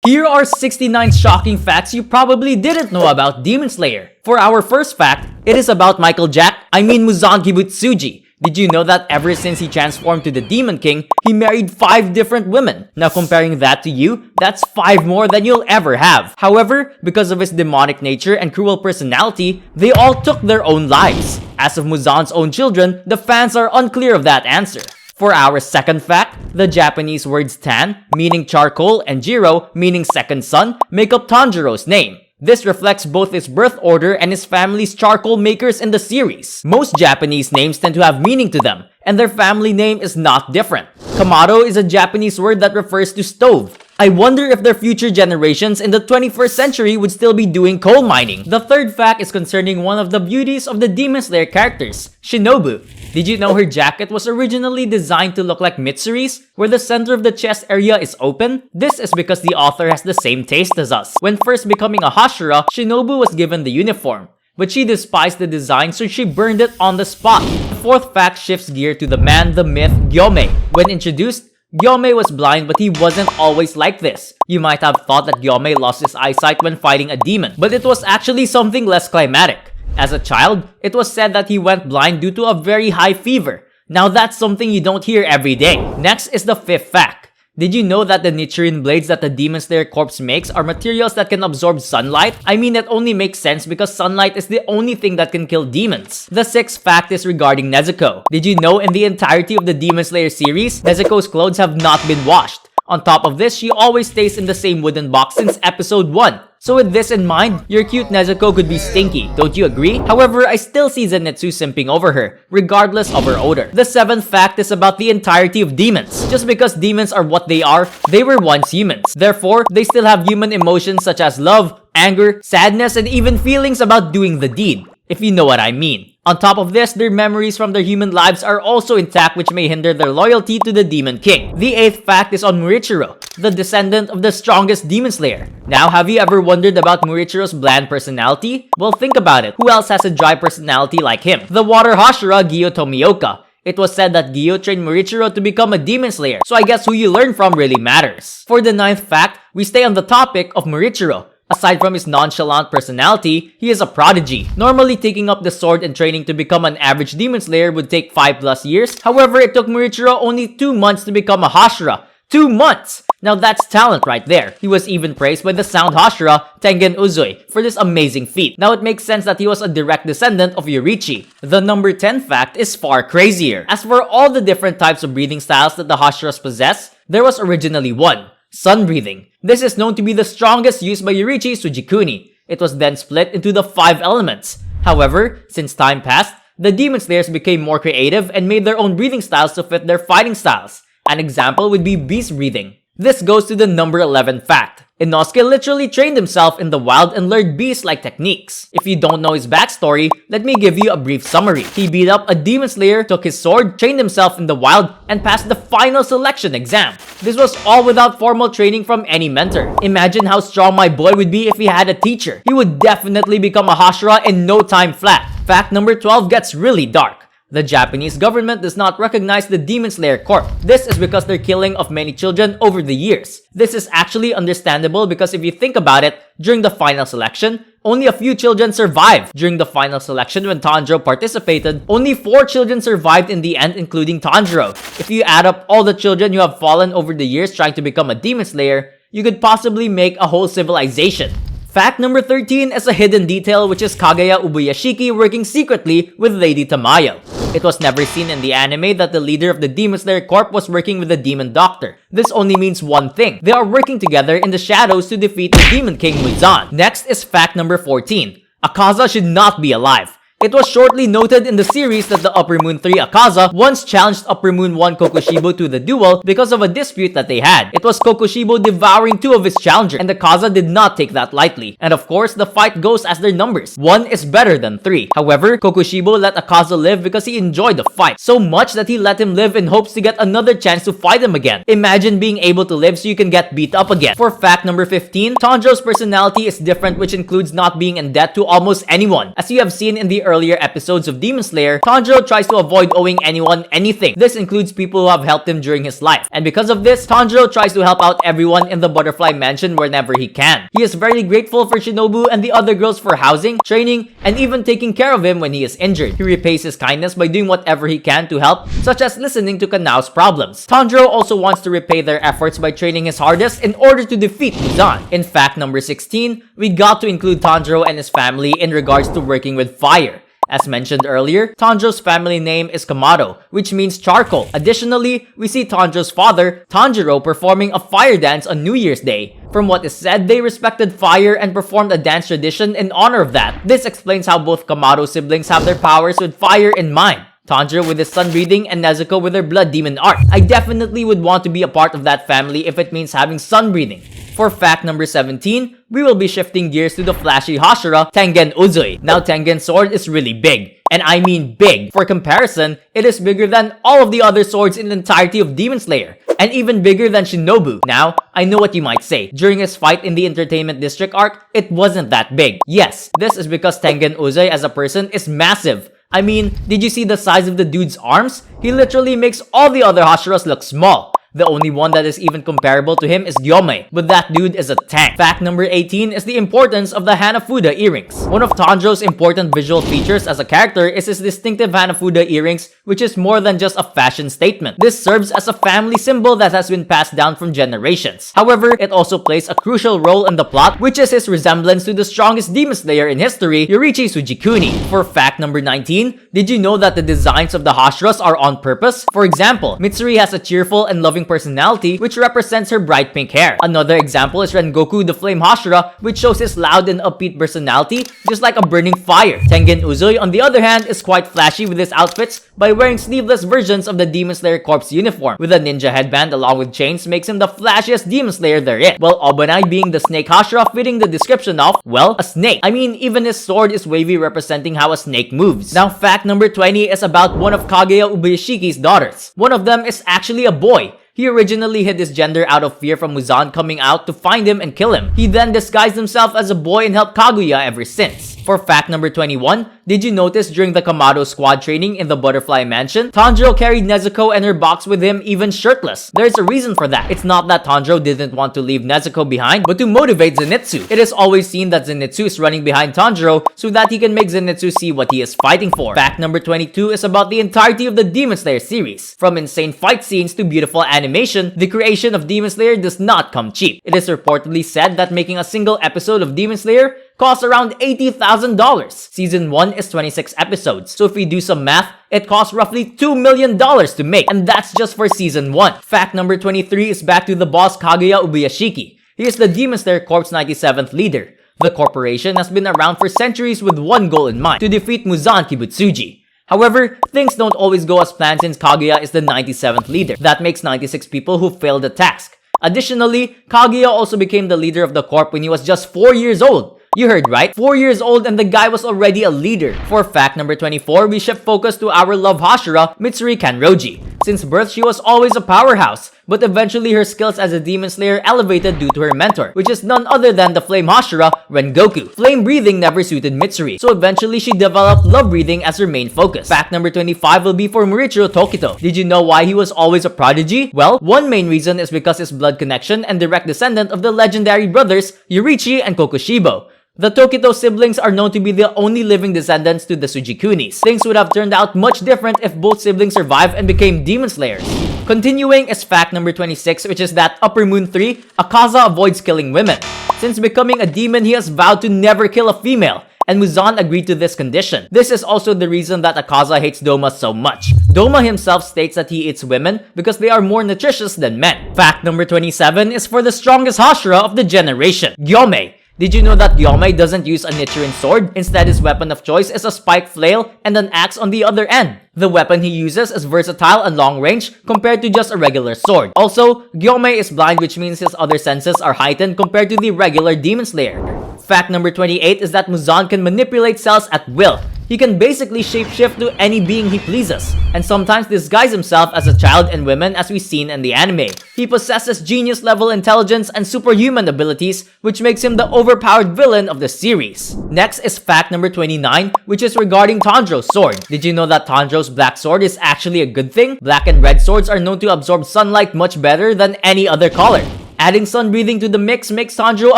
Here are 69 shocking facts you probably didn't know about Demon Slayer. For our first fact, it is about Muzan Kibutsuji. Did you know that ever since he transformed to the Demon King, he married 5 different women? Now comparing that to you, that's 5 more than you'll ever have. However, because of his demonic nature and cruel personality, they all took their own lives. As of Muzan's own children, the fans are unclear of that answer. For our second fact, the Japanese words Tan, meaning charcoal, and Jiro, meaning second son, make up Tanjiro's name. This reflects both his birth order and his family's charcoal makers in the series. Most Japanese names tend to have meaning to them, and their family name is not different. Kamado is a Japanese word that refers to stove. I wonder if their future generations in the 21st century would still be doing coal mining. The third fact is concerning one of the beauties of the Demon Slayer characters, Shinobu. Did you know her jacket was originally designed to look like Mitsuri's, where the center of the chest area is open? This is because the author has the same taste as us. When first becoming a Hashira, Shinobu was given the uniform, but she despised the design, so she burned it on the spot. The fourth fact shifts gear to the man, the myth, Gyome. When introduced, Gyome was blind, but he wasn't always like this. You might have thought that Gyome lost his eyesight when fighting a demon, but it was actually something less climatic. As a child, it was said that he went blind due to a very high fever. Now that's something you don't hear every day. Next is the fifth fact. Did you know that the Nichiren blades that the Demon Slayer corpse makes are materials that can absorb sunlight? I mean, it only makes sense because sunlight is the only thing that can kill demons. The sixth fact is regarding Nezuko. Did you know in the entirety of the Demon Slayer series, Nezuko's clothes have not been washed? On top of this, she always stays in the same wooden box since episode 1. So with this in mind, your cute Nezuko could be stinky, don't you agree? However, I still see Zenitsu simping over her, regardless of her odor. The seventh fact is about the entirety of demons. Just because demons are what they are, they were once humans. Therefore, they still have human emotions such as love, anger, sadness, and even feelings about doing the deed, if you know what I mean. On top of this, their memories from their human lives are also intact, which may hinder their loyalty to the Demon King. The eighth fact is on Murichiro, the descendant of the strongest Demon Slayer. Now, have you ever wondered about Murichiro's bland personality? Well, think about it. Who else has a dry personality like him? The water Hashira, Gyo Tomioka. It was said that Gyo trained Murichiro to become a Demon Slayer, so I guess who you learn from really matters. For the ninth fact, we stay on the topic of Murichiro. Aside from his nonchalant personality, he is a prodigy. Normally, taking up the sword and training to become an average Demon Slayer would take 5+ years. However, it took Murichiro only 2 months to become a Hashira. 2 months! Now that's talent right there. He was even praised by the sound Hashira, Tengen Uzui, for this amazing feat. Now it makes sense that he was a direct descendant of Yoriichi. The number 10 fact is far crazier. As for all the different types of breathing styles that the Hashiras possess, there was originally one. Sun breathing. This is known to be the strongest used by Yoriichi Tsujikuni. It was then split into the 5 elements. However, since time passed, the Demon Slayers became more creative and made their own breathing styles to fit their fighting styles. An example would be beast breathing. This goes to the number 11 fact. Inosuke literally trained himself in the wild and learned beast-like techniques. If you don't know his backstory, let me give you a brief summary. He beat up a Demon Slayer, took his sword, trained himself in the wild, and passed the final selection exam. This was all without formal training from any mentor. Imagine how strong my boy would be if he had a teacher. He would definitely become a Hashira in no time flat. Fact number 12 gets really dark. The Japanese government does not recognize the Demon Slayer Corps. This is because their killing of many children over the years. This is actually understandable because if you think about it, during the final selection, only a few children survived. During the final selection when Tanjiro participated, only 4 children survived in the end, including Tanjiro. If you add up all the children who have fallen over the years trying to become a Demon Slayer, you could possibly make a whole civilization. Fact number 13 is a hidden detail, which is Kaguya Ubuyashiki working secretly with Lady Tamayo. It was never seen in the anime that the leader of the Demon Slayer Corp was working with the Demon Doctor. This only means one thing. They are working together in the shadows to defeat the Demon King Muzan. Next is fact number 14. Akaza should not be alive. It was shortly noted in the series that the Upper Moon 3 Akaza once challenged Upper Moon 1 Kokushibo to the duel because of a dispute that they had. It was Kokushibo devouring 2 of his challengers, and Akaza did not take that lightly. And of course, the fight goes as their numbers. 1 is better than 3. However, Kokushibo let Akaza live because he enjoyed the fight so much that he let him live in hopes to get another chance to fight him again. Imagine being able to live so you can get beat up again. For fact number 15, Tanjiro's personality is different, which includes not being in debt to almost anyone. As you have seen in the earlier episodes of Demon Slayer, Tanjiro tries to avoid owing anyone anything. This includes people who have helped him during his life. And because of this, Tanjiro tries to help out everyone in the Butterfly Mansion whenever he can. He is very grateful for Shinobu and the other girls for housing, training, and even taking care of him when he is injured. He repays his kindness by doing whatever he can to help, such as listening to Kanao's problems. Tanjiro also wants to repay their efforts by training his hardest in order to defeat Muzan. In fact number 16, we got to include Tanjiro and his family in regards to working with fire. As mentioned earlier, Tanjiro's family name is Kamado, which means charcoal. Additionally, we see Tanjiro's father, Tanjiro, performing a fire dance on New Year's Day. From what is said, they respected fire and performed a dance tradition in honor of that. This explains how both Kamado siblings have their powers with fire in mind. Tanjiro with his sun breathing and Nezuko with her blood demon art. I definitely would want to be a part of that family if it means having sun breathing. For fact number 17, we will be shifting gears to the flashy Hashira, Tengen Uzui. Now Tengen's sword is really big. And I mean big. For comparison, it is bigger than all of the other swords in the entirety of Demon Slayer. And even bigger than Shinobu. Now, I know what you might say. During his fight in the Entertainment District arc, it wasn't that big. Yes, this is because Tengen Uzui as a person is massive. I mean, did you see the size of the dude's arms? He literally makes all the other Hashiras look small. The only one that is even comparable to him is Gyomei, but that dude is a tank. Fact number 18 is the importance of the Hanafuda earrings. One of Tanjiro's important visual features as a character is his distinctive Hanafuda earrings, which is more than just a fashion statement. This serves as a family symbol that has been passed down from generations. However, it also plays a crucial role in the plot, which is his resemblance to the strongest Demon Slayer in history, Yoriichi Tsujikuni. For fact number 19, did you know that the designs of the Hashiras are on purpose? For example, Mitsuri has a cheerful and loving personality, which represents her bright pink hair. Another example is Rengoku the Flame Hashira, which shows his loud and upbeat personality, just like a burning fire. Tengen Uzui, on the other hand, is quite flashy with his outfits by wearing sleeveless versions of the Demon Slayer Corps uniform, with a ninja headband along with chains makes him the flashiest Demon Slayer there is. While Obanai being the Snake Hashira fitting the description of, well, a snake. I mean, even his sword is wavy, representing how a snake moves. Now, fact number 20 is about one of Kaguya Ubuyashiki's daughters. One of them is actually a boy. He originally hid his gender out of fear from Muzan coming out to find him and kill him. He then disguised himself as a boy and helped Kaguya ever since. For fact number 21, did you notice during the Kamado squad training in the Butterfly Mansion, Tanjiro carried Nezuko and her box with him even shirtless? There's a reason for that. It's not that Tanjiro didn't want to leave Nezuko behind, but to motivate Zenitsu. It is always seen that Zenitsu is running behind Tanjiro so that he can make Zenitsu see what he is fighting for. Fact number 22 is about the entirety of the Demon Slayer series. From insane fight scenes to beautiful animation, the creation of Demon Slayer does not come cheap. It is reportedly said that making a single episode of Demon Slayer costs around $80,000. Season 1 is 26 episodes, so if we do some math, it costs roughly $2 million to make, and that's just for Season 1. Fact number 23 is back to the boss Kaguya Ubuyashiki. He is the Demon Slayer Corps 97th leader. The corporation has been around for centuries with one goal in mind, to defeat Muzan Kibutsuji. However, things don't always go as planned since Kaguya is the 97th leader. That makes 96 people who failed the task. Additionally, Kaguya also became the leader of the corp when he was just 4 years old. You heard right? 4 years old and the guy was already a leader. For fact number 24, we shift focus to our love Hashira, Mitsuri Kanroji. Since birth, she was always a powerhouse, but eventually her skills as a Demon Slayer elevated due to her mentor, which is none other than the Flame Hashira, Rengoku. Flame breathing never suited Mitsuri, so eventually she developed love breathing as her main focus. Fact number 25 will be for Murichiro Tokito. Did you know why he was always a prodigy? Well, one main reason is because his blood connection and direct descendant of the legendary brothers Yoriichi and Kokushibo. The Tokito siblings are known to be the only living descendants to the Tsujikunis. Things would have turned out much different if both siblings survived and became Demon Slayers. Continuing is fact number 26, which is that Upper Moon 3, Akaza avoids killing women. Since becoming a demon, he has vowed to never kill a female, and Muzan agreed to this condition. This is also the reason that Akaza hates Doma so much. Doma himself states that he eats women because they are more nutritious than men. Fact number 27 is for the strongest Hashira of the generation, Gyomei. Did you know that Gyomei doesn't use a Nichiren sword? Instead, his weapon of choice is a spiked flail and an axe on the other end. The weapon he uses is versatile and long range compared to just a regular sword. Also, Gyomei is blind, which means his other senses are heightened compared to the regular Demon Slayer. Fact number 28 is that Muzan can manipulate cells at will. He can basically shapeshift to any being he pleases, and sometimes disguise himself as a child and women as we've seen in the anime. He possesses genius-level intelligence and superhuman abilities, which makes him the overpowered villain of the series. Next is fact number 29, which is regarding Tanjiro's sword. Did you know that Tanjiro's black sword is actually a good thing? Black and red swords are known to absorb sunlight much better than any other color. Adding sun breathing to the mix makes Tanjiro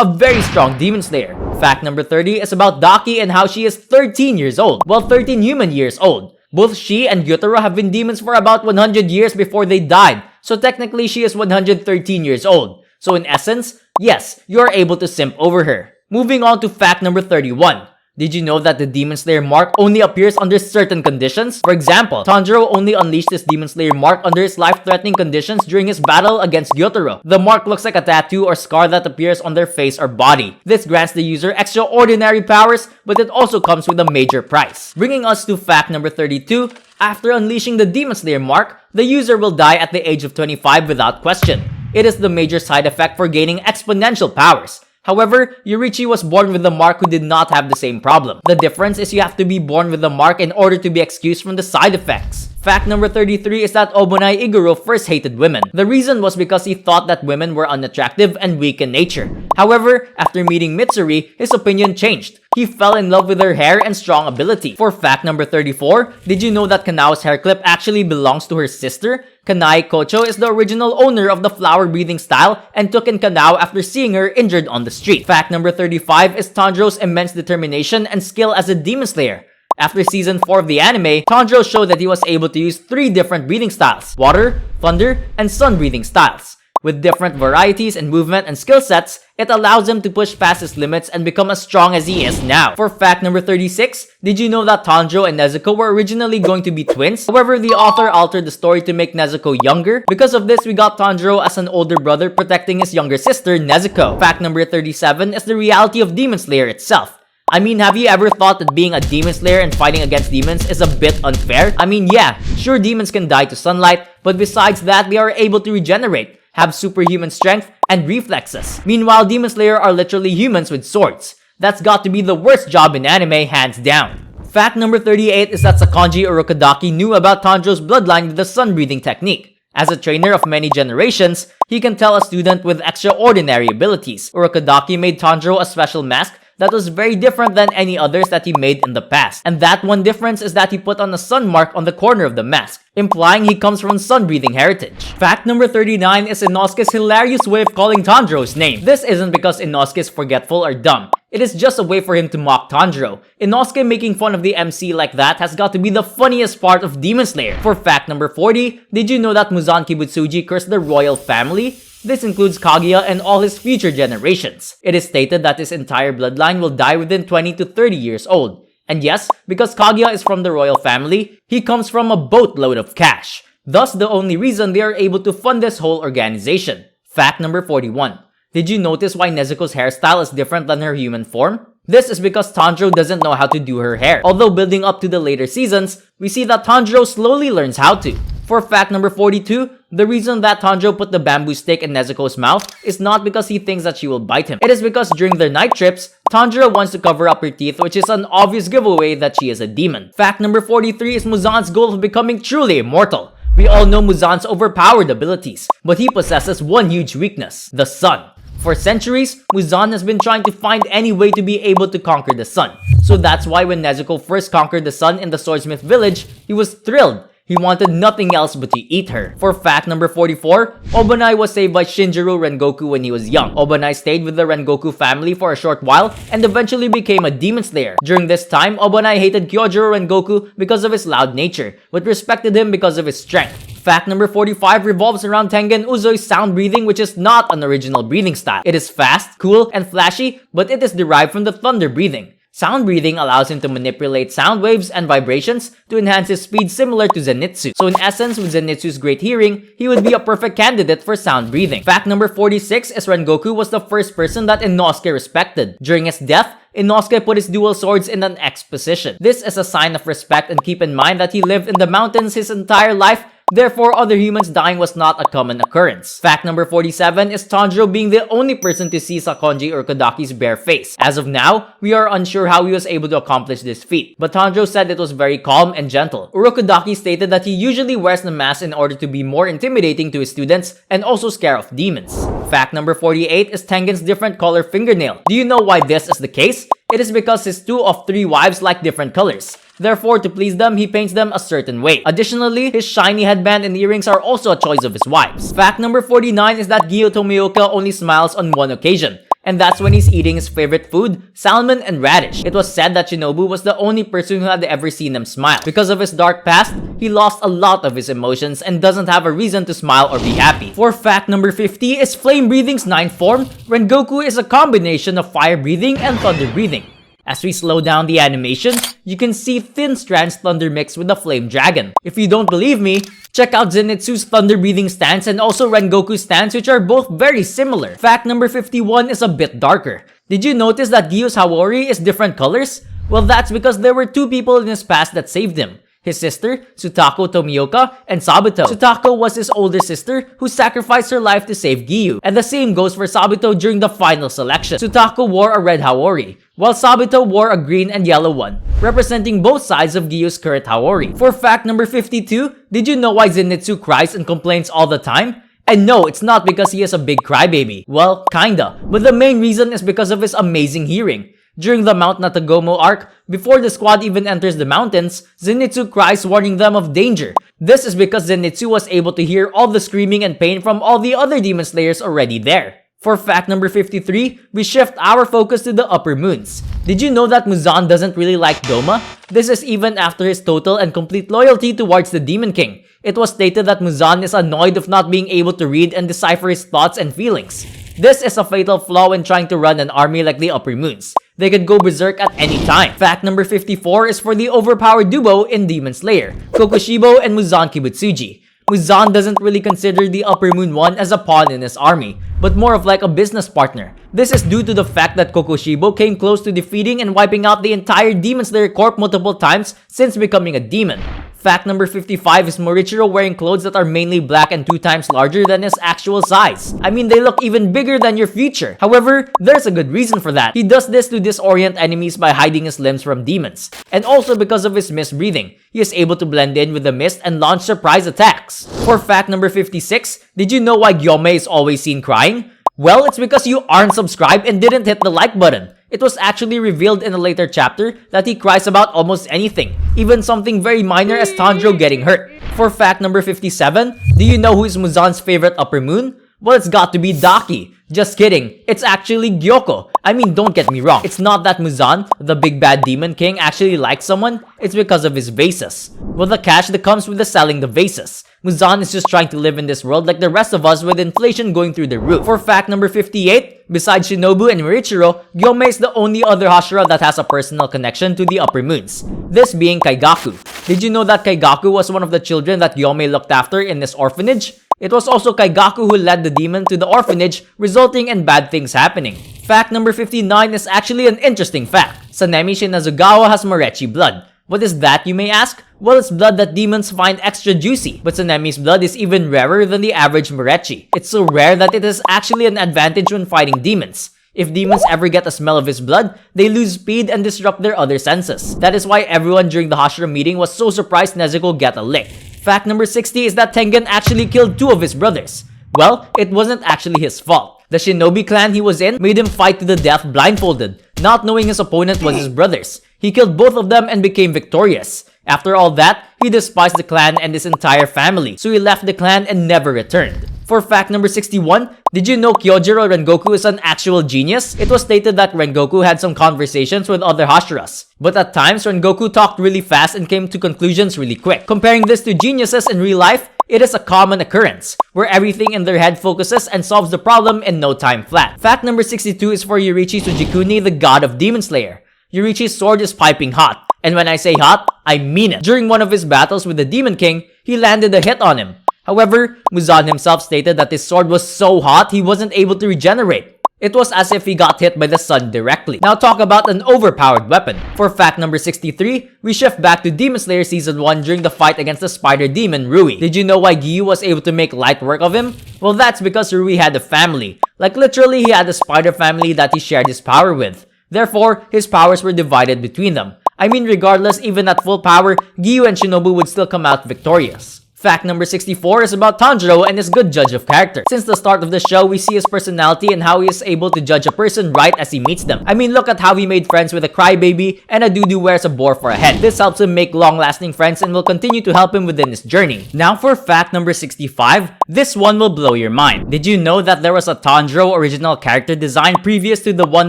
a very strong demon slayer. Fact number 30 is about Daki and how she is 13 years old. Well, 13 human years old. Both she and Gyutaro have been demons for about 100 years before they died, so technically she is 113 years old. So in essence, yes, you are able to simp over her. Moving on to fact number 31. Did you know that the Demon Slayer mark only appears under certain conditions? For example, Tanjiro only unleashed his Demon Slayer mark under his life-threatening conditions during his battle against Gyutaro. The mark looks like a tattoo or scar that appears on their face or body. This grants the user extraordinary powers, but it also comes with a major price. Bringing us to fact number 32, after unleashing the Demon Slayer mark, the user will die at the age of 25 without question. It is the major side effect for gaining exponential powers. However, Yorichi was born with the mark who did not have the same problem. The difference is you have to be born with the mark in order to be excused from the side effects. Fact number 33 is that Obonai Iguro first hated women. The reason was because he thought that women were unattractive and weak in nature. However, after meeting Mitsuri, his opinion changed. He fell in love with her hair and strong ability. For fact number 34, did you know that Kanao's hair clip actually belongs to her sister? Kanai Kocho is the original owner of the flower-breathing style and took in Kanao after seeing her injured on the street. Fact number 35 is Tanjiro's immense determination and skill as a demon slayer. After season 4 of the anime, Tanjiro showed that he was able to use 3 different breathing styles: water, thunder, and sun breathing styles. With different varieties in movement and skill sets, it allows him to push past his limits and become as strong as he is now. For fact number 36, did you know that Tanjiro and Nezuko were originally going to be twins? However, the author altered the story to make Nezuko younger. Because of this, we got Tanjiro as an older brother protecting his younger sister, Nezuko. Fact number 37 is the reality of Demon Slayer itself. I mean, have you ever thought that being a demon slayer and fighting against demons is a bit unfair? I mean, yeah, sure demons can die to sunlight, but besides that, they are able to regenerate, have superhuman strength, and reflexes. Meanwhile, Demon Slayer are literally humans with swords. That's got to be the worst job in anime, hands down. Fact number 38 is that Sakonji Urukadaki knew about Tanjiro's bloodline with the sun-breathing technique. As a trainer of many generations, he can tell a student with extraordinary abilities. Urukadaki made Tanjiro a special mask that was very different than any others that he made in the past. And that one difference is that he put on a sun mark on the corner of the mask, implying he comes from sun-breathing heritage. Fact number 39 is Inosuke's hilarious way of calling Tanjiro's name. This isn't because Inosuke is forgetful or dumb. It is just a way for him to mock Tanjiro. Inosuke making fun of the MC like that has got to be the funniest part of Demon Slayer. For fact number 40, did you know that Muzan Kibutsuji cursed the royal family? This includes Kaguya and all his future generations. It is stated that his entire bloodline will die within 20 to 30 years old. And yes, because Kaguya is from the royal family, he comes from a boatload of cash. Thus, the only reason they are able to fund this whole organization. Fact number 41. Did you notice why Nezuko's hairstyle is different than her human form? This is because Tanjiro doesn't know how to do her hair. Although building up to the later seasons, we see that Tanjiro slowly learns how to. For fact number 42, the reason that Tanjiro put the bamboo stick in Nezuko's mouth is not because he thinks that she will bite him. It is because during their night trips, Tanjiro wants to cover up her teeth, which is an obvious giveaway that she is a demon. Fact number 43 is Muzan's goal of becoming truly immortal. We all know Muzan's overpowered abilities, but he possesses one huge weakness: the sun. For centuries, Muzan has been trying to find any way to be able to conquer the sun. So that's why when Nezuko first conquered the sun in the Swordsmith village, he was thrilled. He wanted nothing else but to eat her. For fact number 44, Obonai was saved by Shinjiro Rengoku when he was young. Obonai stayed with the Rengoku family for a short while and eventually became a demon slayer. During this time, Obonai hated Kyojuro Rengoku because of his loud nature, but respected him because of his strength. Fact number 45 revolves around Tengen Uzoi's sound breathing, which is not an original breathing style. It is fast, cool, and flashy, but it is derived from the thunder breathing. Sound breathing allows him to manipulate sound waves and vibrations to enhance his speed, similar to Zenitsu. So in essence, with Zenitsu's great hearing, he would be a perfect candidate for sound breathing. Fact number 46 is Rengoku was the first person that Inosuke respected. During his death, Inosuke put his dual swords in an X position. This is a sign of respect, and keep in mind that he lived in the mountains his entire life, Therefore, other humans dying was not a common occurrence. Fact number 47 is Tanjiro being the only person to see Sakonji Urokodaki's bare face. As of now, we are unsure how he was able to accomplish this feat, but Tanjiro said it was very calm and gentle. Urokodaki stated that he usually wears the mask in order to be more intimidating to his students and also scare off demons. Fact number 48 is Tengen's different color fingernail. Do you know why this is the case? It is because his 2 of 3 wives like different colors. Therefore, to please them, he paints them a certain way. Additionally, his shiny headband and earrings are also a choice of his wives. Fact number 49 is that Gyo Tomioka only smiles on one occasion, and that's when he's eating his favorite food, salmon and radish. It was said that Shinobu was the only person who had ever seen him smile. Because of his dark past, he lost a lot of his emotions and doesn't have a reason to smile or be happy. For fact number 50 is Flame Breathing's 9th form, Rengoku is a combination of fire breathing and thunder breathing. As we slow down the animation, you can see thin strands thunder mixed with the flame dragon. If you don't believe me, check out Zenitsu's thunder breathing stance and also Rengoku's stance, which are both very similar. Fact number 51 is a bit darker. Did you notice that Gyo's Hawori is different colors? Well, that's because there were 2 people in his past that saved him. His sister, Tsutako Tomioka, and Sabuto. Tsutako was his older sister who sacrificed her life to save Gyu, and the same goes for Sabuto during the final selection. Tsutako wore a red Hawori, while Sabuto wore a green and yellow one, representing both sides of Gyu's current Hawori. For fact number 52, did you know why Zenitsu cries and complains all the time? And no, it's not because he is a big crybaby. Well, kinda, but the main reason is because of his amazing hearing. During the Mount Natagomo arc, before the squad even enters the mountains, Zenitsu cries warning them of danger. This is because Zenitsu was able to hear all the screaming and pain from all the other Demon Slayers already there. For fact number 53, we shift our focus to the upper moons. Did you know that Muzan doesn't really like Doma? This is even after his total and complete loyalty towards the Demon King. It was stated that Muzan is annoyed of not being able to read and decipher his thoughts and feelings. This is a fatal flaw when trying to run an army like the upper moons. They could go berserk at any time. Fact number 54 is for the overpowered duo in Demon Slayer, Kokushibo and Muzan Kibutsuji. Muzan doesn't really consider the Upper Moon one as a pawn in his army, but more of like a business partner. This is due to the fact that Kokushibo came close to defeating and wiping out the entire Demon Slayer Corp multiple times since becoming a demon. Fact number 55 is Morichiro wearing clothes that are mainly black and 2 times larger than his actual size. I mean, they look even bigger than your future. However, there's a good reason for that. He does this to disorient enemies by hiding his limbs from demons. And also because of his mist breathing, he is able to blend in with the mist and launch surprise attacks. For fact number 56, did you know why Gyome is always seen crying? Well, it's because you aren't subscribed and didn't hit the like button. It was actually revealed in a later chapter that he cries about almost anything, even something very minor as Tanjiro getting hurt. For fact number 57, do you know who is Muzan's favorite upper moon? Well, it's got to be Daki. Just kidding, it's actually Gyoko. I mean, don't get me wrong, it's not that Muzan, the big bad demon king, actually likes someone, it's because of his vases. Well, the cash that comes with the selling the vases. Muzan is just trying to live in this world like the rest of us with inflation going through the roof. For fact number 58, besides Shinobu and Morichiro, Gyome is the only other Hashira that has a personal connection to the upper moons. This being Kaigaku. Did you know that Kaigaku was one of the children that Gyome looked after in this orphanage? It was also Kaigaku who led the demon to the orphanage, resulting in bad things happening. Fact number 59 is actually an interesting fact. Sanemi Shinazugawa has Morechi blood. What is that, you may ask? Well, it's blood that demons find extra juicy, but Sanemi's blood is even rarer than the average Morechi. It's so rare that it is actually an advantage when fighting demons. If demons ever get a smell of his blood, they lose speed and disrupt their other senses. That is why everyone during the Hashira meeting was so surprised Nezuko get a lick. Fact number 60 is that Tengen actually killed 2 of his brothers. Well, it wasn't actually his fault. The shinobi clan he was in made him fight to the death blindfolded, not knowing his opponent was his brothers. He killed both of them and became victorious. After all that, he despised the clan and his entire family, so he left the clan and never returned. For fact number 61, did you know Kyojiro Rengoku is an actual genius? It was stated that Rengoku had some conversations with other Hashiras, but at times Rengoku talked really fast and came to conclusions really quick. Comparing this to geniuses in real life, it is a common occurrence, where everything in their head focuses and solves the problem in no time flat. Fact number 62 is for Yoriichi Tsujikuni, the god of Demon Slayer. Yoriichi's sword is piping hot, and when I say hot, I mean it. During one of his battles with the Demon King, he landed a hit on him. However, Muzan himself stated that his sword was so hot he wasn't able to regenerate. It was as if he got hit by the sun directly. Now talk about an overpowered weapon. For fact number 63, we shift back to Demon Slayer Season 1 during the fight against the spider demon Rui. Did you know why Giyu was able to make light work of him? Well, that's because Rui had a family. Like literally, he had a spider family that he shared his power with. Therefore, his powers were divided between them. I mean, regardless, even at full power, Giyu and Shinobu would still come out victorious. Fact number 64 is about Tanjiro and his good judge of character. Since the start of the show, we see his personality and how he is able to judge a person right as he meets them. I mean, look at how he made friends with a crybaby and a dude who wears a boar for a head. This helps him make long-lasting friends and will continue to help him within his journey. Now for fact number 65, this one will blow your mind. Did you know that there was a Tanjiro original character design previous to the one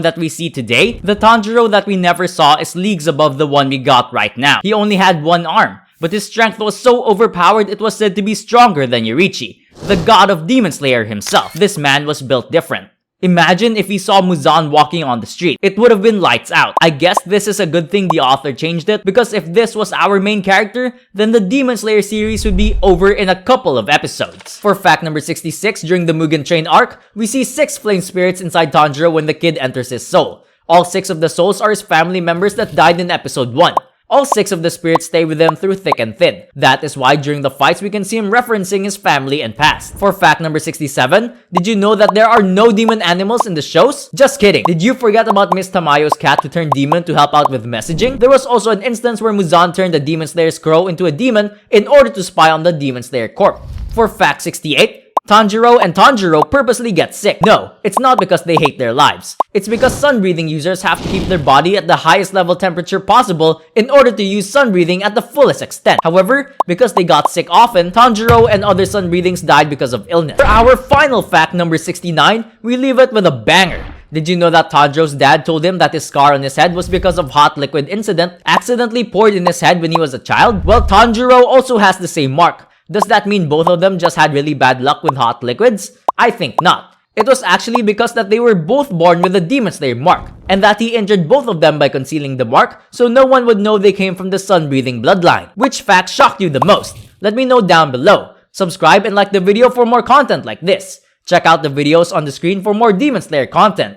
that we see today? The Tanjiro that we never saw is leagues above the one we got right now. He only had one arm, but his strength was so overpowered it was said to be stronger than Yoriichi, the god of Demon Slayer himself. This man was built different. Imagine if he saw Muzan walking on the street. It would have been lights out. I guess this is a good thing the author changed it, because if this was our main character, then the Demon Slayer series would be over in a couple of episodes. For fact number 66, during the Mugen Train arc, we see 6 flame spirits inside Tanjiro when the kid enters his soul. All 6 of the souls are his family members that died in episode 1. All 6 of the spirits stay with him through thick and thin. That is why during the fights we can see him referencing his family and past. For fact number 67, did you know that there are no demon animals in the shows? Just kidding. Did you forget about Miss Tamayo's cat who turned demon to help out with messaging? There was also an instance where Muzan turned the Demon Slayer's crow into a demon in order to spy on the Demon Slayer corp. For fact 68, Tanjiro and Tanjiro purposely get sick. No, it's not because they hate their lives. It's because sun-breathing users have to keep their body at the highest level temperature possible in order to use sun-breathing at the fullest extent. However, because they got sick often, Tanjiro and other sun-breathings died because of illness. For our final fact number 69, we leave it with a banger. Did you know that Tanjiro's dad told him that his scar on his head was because of hot liquid incident accidentally poured in his head when he was a child? Well, Tanjiro also has the same mark. Does that mean both of them just had really bad luck with hot liquids? I think not. It was actually because that they were both born with the Demon Slayer mark, and that he injured both of them by concealing the mark so no one would know they came from the sun-breathing bloodline. Which fact shocked you the most? Let me know down below. Subscribe and like the video for more content like this. Check out the videos on the screen for more Demon Slayer content.